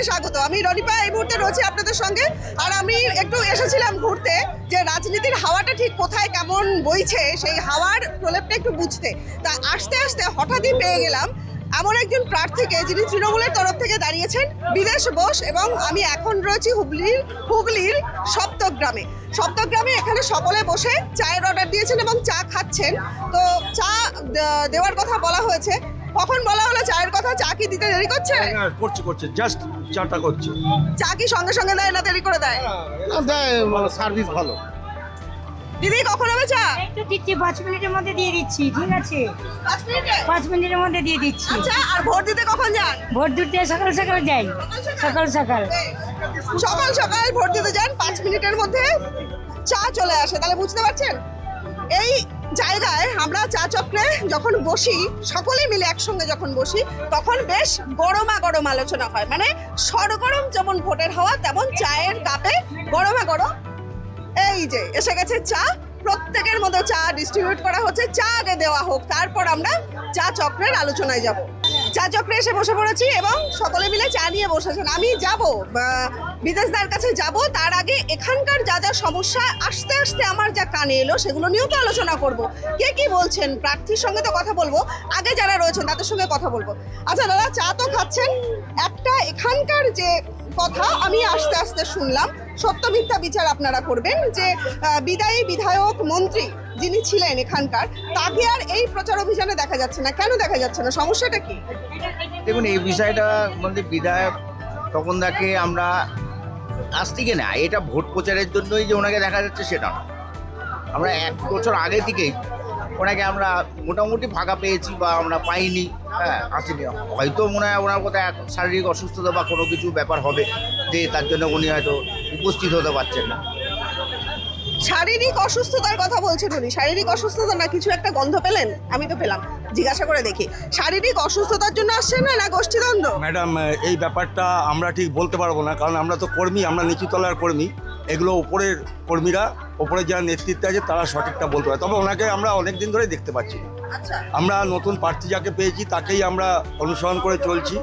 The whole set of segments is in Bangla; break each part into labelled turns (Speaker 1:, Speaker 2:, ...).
Speaker 1: স্বাগত। আমি রনিপা এই মুহূর্তে রয়েছি আপনাদের সঙ্গে। আর আমি একটু এসেছিলাম ঘুরতে যে রাজনীতির হাওয়াটা ঠিক কোথায় কেমন বইছে, সেই হাওয়ার প্রলেপটা একটু বুঝতে। তা আস্তে আস্তে হঠাৎই পেয়ে গেলাম এমন একজন প্রার্থীকে যিনি তৃণমূলের তরফ থেকে দাঁড়িয়েছেন বিদেশ বোস। এবং আমি এখন রয়েছি হুগলির সপ্তগ্রামে এখানে সকলে বসে চায়ের অর্ডার দিয়েছেন এবং চা খাচ্ছেন। তো চা দেওয়ার কথা বলা হয়েছে, কখন বলা হলো চায়ের কথা? চা কি দিতে দেরি করছে?
Speaker 2: করছে জাস্ট চাটা করছে।
Speaker 1: চা কি সঙ্গে সঙ্গে দেয় না দেরি করে দেয়?
Speaker 2: দেয়, সার্ভিস ভালো।
Speaker 1: দিদি কখন হবে চা?
Speaker 3: একটু দিচ্ছি, 5 মিনিটের মধ্যে দিয়ে দিচ্ছি। ঠিক আছে,
Speaker 1: 5 মিনিটে?
Speaker 3: 5 মিনিটের মধ্যে দিয়ে দিচ্ছি।
Speaker 1: আচ্ছা, আর ভোট দিতে কখন যান?
Speaker 3: ভোট দিতে সকাল সকাল যাই। সকাল
Speaker 1: সকাল ভোট দিতে যান, 5 মিনিটের মধ্যে চা চলে আসে। তাহলে বুঝতে পারছেন এই জায়গায় আমরা চা চক্রে যখন বসি, সকলে মিলে একসঙ্গে যখন বসি, তখন বেশ গরমা গরম আলোচনা হয়। মানে সরগরম যেমন ভোটের হাওয়া, তেমন চায়ের কাপে গরমা গরম। এই যে এসে গেছে চা, প্রত্যেকের মধ্যে চা ডিস্ট্রিবিউট করা হচ্ছে। চা আগে দেওয়া হোক, তারপর আমরা চা চক্রের আলোচনায় যাব। চা চক্রে এসে বসে পড়েছি এবং সকলে মিলে চা নিয়ে বসেছেন। আমি যাব বিদেশদার কাছে যাব, তার আগে এখানকার যা যা সমস্যা আস্তে আস্তে আমার যা কানে এলো সেগুলো নিয়েও তো আলোচনা করব। কে কি বলছেন, প্রার্থীর সঙ্গে তো কথা বলবো, আগে যারা রয়েছেন তাদের সঙ্গে কথা বলবো। আচ্ছা দাদা, চা তো খাচ্ছেন, একটা এখানকার যে কথা আমি আস্তে আস্তে শুনলাম, সত্য মিথ্যা বিচার আপনারা করবেন, যে বিদায়ী বিধায়ক মন্ত্রী যিনি ছিলেন এখানকার, তাকে আর এই প্রচার অভিযানে দেখা যাচ্ছে না। কেন দেখা যাচ্ছে না, সমস্যাটা কি?
Speaker 4: দেখুন, এই বিষয়টা মধ্যে বিধায়ক তপনদাকে আমরা আজ থেকে না, এটা ভোট প্রচারের জন্যই যে ওনাকে দেখা যাচ্ছে সেটা না। আমরা 1 বছর আগে থেকেই ওনাকে আমরা মোটামুটি ফাঁকা পেয়েছি বা আমরা পাইনি, আসেনি। হয়তো মনে হয় ওনার কোথায় শারীরিক অসুস্থতা বা কোনো কিছু ব্যাপার হবে, যে তার জন্য উনি হয়তো উপস্থিত হতে পারছেন না।
Speaker 1: শারীরিক অসুস্থতার কথা বলছেন উনি? শারীরিক অসুস্থতা না, কিছু একটা গন্ধ পেলেন? আমি তো পেলাম, জিজ্ঞাসা করে দেখি। শারীরিক অসুস্থতার জন্য আসছেন না গোষ্ঠীদ্বন্দ্ব?
Speaker 2: ম্যাডাম, এই ব্যাপারটা আমরা ঠিক বলতে পারবো না, কারণ আমরা তো কর্মী, আমরা নিচুতলার কর্মী। এগুলো উপরের কর্মীরা, উপরে যারা নেতৃত্বে আছে তারা সঠিকটা বলতে পারে। তবে ওনাকে আমরা অনেক দিন ধরেই দেখতে পাচ্ছি না।
Speaker 1: আচ্ছা,
Speaker 2: আমরা নতুন প্রার্থী যাকে পেয়েছি তাকেই আমরা অনুসরণ করে চলছি।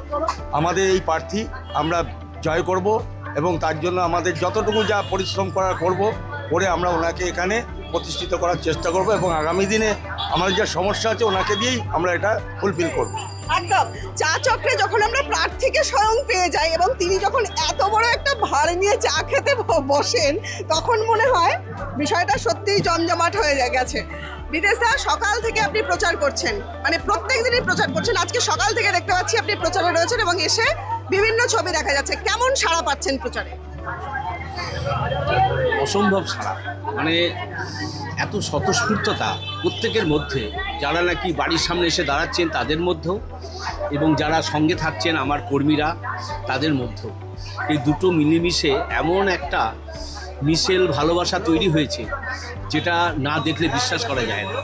Speaker 2: আমাদের এই প্রার্থী আমরা জয় করব এবং তার জন্য আমাদের যতটুকু যা পরিশ্রম করার করব, করে আমরা ওনাকে এখানে প্রতিষ্ঠিত করার চেষ্টা করব এবং আগামী দিনে আমাদের যা সমস্যা আছে ওনাকে দিয়েই আমরা এটা ফুলফিল করব।
Speaker 1: একদম। চা চক্রে যখন আমরা প্রার্থীকে স্বয়ং পেয়ে যাই এবং তিনি যখন এত বড় একটা ভার নিয়ে চা খেতে বসেন, তখন মনে হয় বিষয়টা সত্যিই জমজমাট হয়ে গেছে। বিদেশদা, সকাল থেকে আপনি প্রচার করছেন, মানে প্রত্যেক দিনই প্রচার করছেন। আজকে সকাল থেকে দেখতে পাচ্ছি আপনি প্রচারে রয়েছেন এবং এসে বিভিন্ন ছবি দেখা যাচ্ছে। কেমন সাড়া পাচ্ছেন প্রচারে?
Speaker 5: অসম্ভব ছাড়া, মানে এত স্বতঃস্ফূর্ততা প্রত্যেকের মধ্যে, যারা নাকি বাড়ির সামনে এসে দাঁড়াচ্ছেন তাদের মধ্যেও এবং যারা সঙ্গে থাকছেন আমার কর্মীরা তাদের মধ্যেও, এই দুটো মিলেমিশে এমন একটা মিশেল ভালোবাসা তৈরি হয়েছে যেটা না দেখলে বিশ্বাস করা যায় না।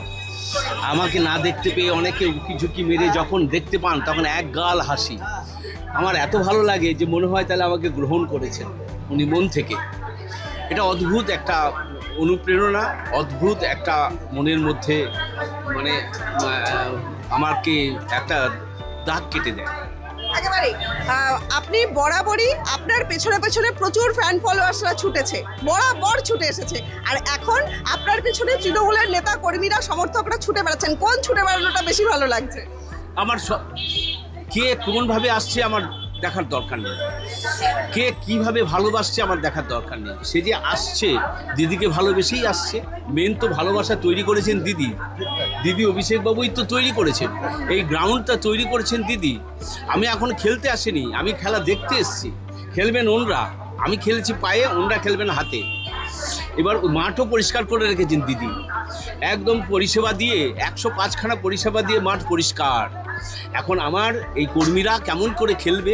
Speaker 5: আমাকে না দেখতে পেয়ে অনেকে উকি ঝুঁকি মেরে যখন দেখতে পান তখন এক গাল হাসি। আমার এত ভালো লাগে যে মনে হয় তাহলে আমাকে গ্রহণ করেছেন উনি মন থেকে। এটা অদ্ভুত একটা অনুপ্রেরণা, অদ্ভুত একটা মনের মধ্যে, মানে আমাকে একটা দাগ কেটে দেয়
Speaker 1: একেবারে। আপনি বরাবরই আপনার পেছনে পেছনে প্রচুর ফ্যান ফলোয়ার্সরা ছুটেছে, বরাবর ছুটে এসেছে। আর এখন আপনার পেছনে তৃণমূলের নেতা কর্মীরা সমর্থকরা ছুটে বেড়াচ্ছেন। কোন ছুটে বেড়ানোটা বেশি ভালো লাগছে?
Speaker 5: আমার কে কোনভাবে আসছে আমার দেখার দরকার নেই, কে কিভাবে ভালোবাসছে আমার দেখার দরকার নেই। সে যে আসছে দিদিকে ভালোবেসেই আসছে। মেন তো ভালোবাসা তৈরি করেছেন দিদি অভিষেকবাবুই তো তৈরি করেছেন, এই গ্রাউন্ডটা তৈরি করেছেন দিদি। আমি এখন খেলতে আসিনি, আমি খেলা দেখতে এসেছি। খেলবেন ওনরা, আমি খেলেছি পায়ে, ওনরা খেলবেন হাতে। এবার মাঠও পরিষ্কার করে রেখেছেন দিদি, একদম পরিষেবা দিয়ে 105খানা পরিষেবা দিয়ে মাঠ পরিষ্কার। এখন আমার এই কর্মীরা কেমন করে খেলবে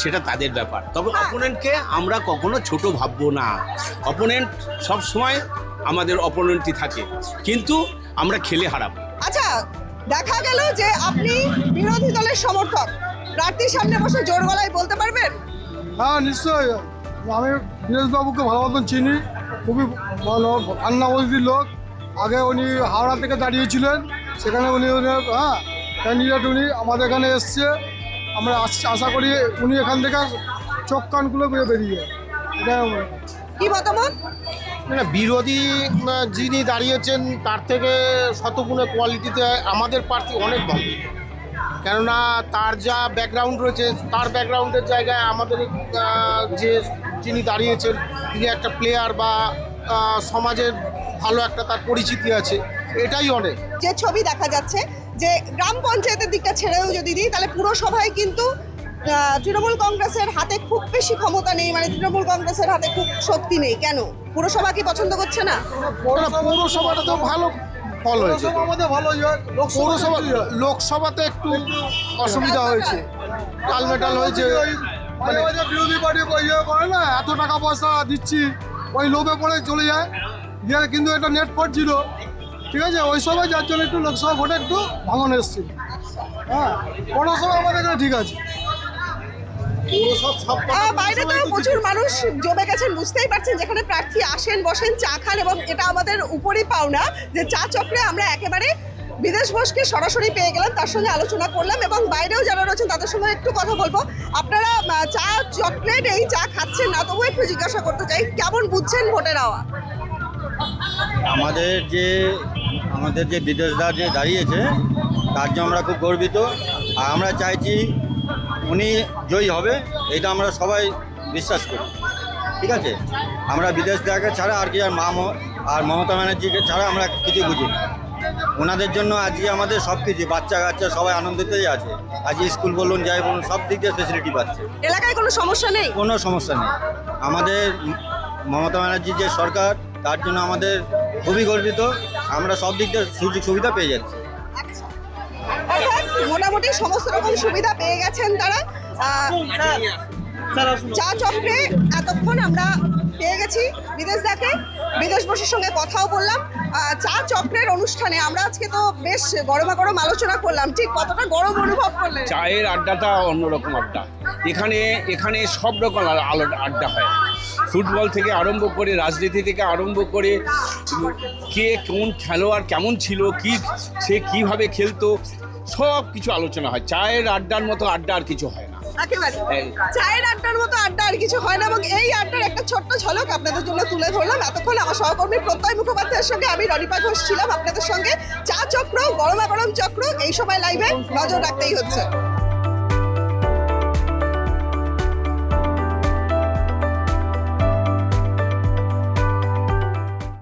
Speaker 5: সেটা তাদের ব্যাপার। তবে অপোনেন্টকে আমরা কখনো ছোট ভাববো না। অপোনেন্ট সব সময় আমাদের অপোনেন্টই থাকে, কিন্তু আমরা খেলে হারাবো।
Speaker 1: আচ্ছা, দেখা গেল যে আপনি বিরোধী দলের সমর্থক, প্রার্থীর সামনে বসে জোর গলায় বলতে পারবেন?
Speaker 6: হ্যাঁ, নিশ্চয়ই। আমি বীরেশবাবুকে ভালো মতন চিনি, খুবই ভালো ঠান্ডাবতীর লোক। আগে উনি হাওড়া থেকে দাঁড়িয়েছিলেন, সেখানে উনি ক্যান্ডিডেট, উনি আমাদের এখানে এসছে। আমরা আশা করি উনি এখান থেকে চোখ কানগুলো বেরিয়ে যায় এটাই আমার
Speaker 1: কি মতামত?
Speaker 7: না বিরোধী যিনি দাঁড়িয়েছেন তার থেকে শতগুণে কোয়ালিটিতে আমাদের প্রার্থী অনেক ভালো, কেননা তার যা ব্যাকগ্রাউন্ড রয়েছে তার ব্যাকগ্রাউন্ডের জায়গায় আমাদের যে যিনি দাঁড়িয়েছেন তিনি একটা প্লেয়ার বা সমাজের ভালো একটা তার পরিচিতি আছে, এটাই অনেক।
Speaker 1: যে ছবি দেখা যাচ্ছে যে গ্রাম পঞ্চায়েতের দিকটা ছেড়েও যদি দিই তাহলে পুরসভায় কিন্তু তৃণমূল কংগ্রেসের হাতে খুব বেশি ক্ষমতা নেই, মানে তৃণমূল কংগ্রেসের হাতে খুব শক্তি নেই। কেন পুরসভা কি পছন্দ করছে না?
Speaker 7: পৌরসভাটা তো ভালো ফল হয়েছে,
Speaker 6: পৌরসভা আমাদের ভালো হয়,
Speaker 7: পৌরসভা লোকসভাতে একটু অসুবিধা হয়েছে, টালমেটাল হয়েছে।
Speaker 6: মানে বিরোধী পার্টি ইয়ে করে না, এত টাকা পয়সা দিচ্ছি ওই লোভে পড়ে চলে যায় দিয়ে, কিন্তু এটা নেট পড়ছিল, ঠিক আছে, ওই সময় যার জন্য একটু লোকসভা ভোটে একটু ভাঙন এসেছিল। হ্যাঁ, পৌরসভা আমাদের এখানে ঠিক আছে।
Speaker 1: বাইরে তো প্রচুর মানুষ জমে গেছেন, বুঝতেই পারছেন, যেখানে প্রার্থী আসেন বসেন চা খান, এবং এটা আমাদের উপরই পাওনা যে চা চক্রে আমরা একেবারে বিদেশ বোসকে সরাসরি পেয়ে গেলাম, তার সঙ্গে আলোচনা করলাম, এবং বাইরেও যারা রয়েছেন তাদের সঙ্গে একটু কথা বলবো। আপনারা চা চকলেট এই চা খাচ্ছেন না, তবুও একটু জিজ্ঞাসা করতে চাই কেমন বুঝছেন ভোটের আওয়া?
Speaker 2: আমাদের যে বিদেশদা যে দাঁড়িয়েছে তার জন্য আমরা খুব গর্বিত, আর আমরা চাইছি উনি জয়ী হবে, এটা আমরা সবাই বিশ্বাস করি। ঠিক আছে, আমরা বিদেশদাকে ছাড়া আর কি আর মমতা ব্যানার্জিকে ছাড়া আমরা কিছু বুঝি না। ওনাদের জন্য আজকে আমাদের সব কিছু বাচ্চা কাচ্চা সবাই আনন্দতেই আছে, আজকে স্কুল বলুন যাই বলুন সব দিক দিয়ে ফেসিলিটি পাচ্ছে,
Speaker 1: এলাকায় কোনো সমস্যা নেই?
Speaker 2: কোনো সমস্যা নেই। আমাদের মমতা ব্যানার্জির যে সরকার তার জন্য আমাদের খুবই গর্বিত, আমরা সব দিক দিয়ে সুযোগ সুবিধা পেয়ে যাচ্ছি।
Speaker 1: অর্থাৎ মোটামুটি সমস্ত রকম সুবিধা পেয়ে গেছেন তারা। চা চক্রে এতক্ষণ আমরা পেয়ে গেছি বিদেশদাকে, বিদেশ বসের সঙ্গে কথাও বললাম। চা চক্রের অনুষ্ঠানে আমরা আজকে তো বেশ গরমাগরম আলোচনা করলাম, ঠিক কতটা গরম অনুভব করলেন?
Speaker 5: চায়ের আড্ডাটা অন্যরকম আড্ডা, এখানে সব রকম আড্ডা হয়, ফুটবল থেকে আরম্ভ করে রাজনীতি থেকে আরম্ভ করে কে কোন খেলোয়াড় কেমন ছিল, সে কিভাবে খেলতো, সব কিছু আলোচনা হয়। চায়ের আড্ডার মতো আড্ডা আর কিছু হয় না।
Speaker 1: একেবারে চায়ের আড্ডার মতো আড্ডা আর কিছু হয় না, এবং এই আড্ডার একটা ছোট্ট ঝলক আপনাদের জন্য তুলে ধরলাম। এতক্ষণ আমার সহকর্মী প্রত্যয় মুখোপাধ্যায়ের সঙ্গে আমি রনিপা ঘোষ ছিলাম আপনাদের সঙ্গে। চা চক্র, গরমাগরম চক্র, এই সময় লাইভে নজর রাখতেই হচ্ছে।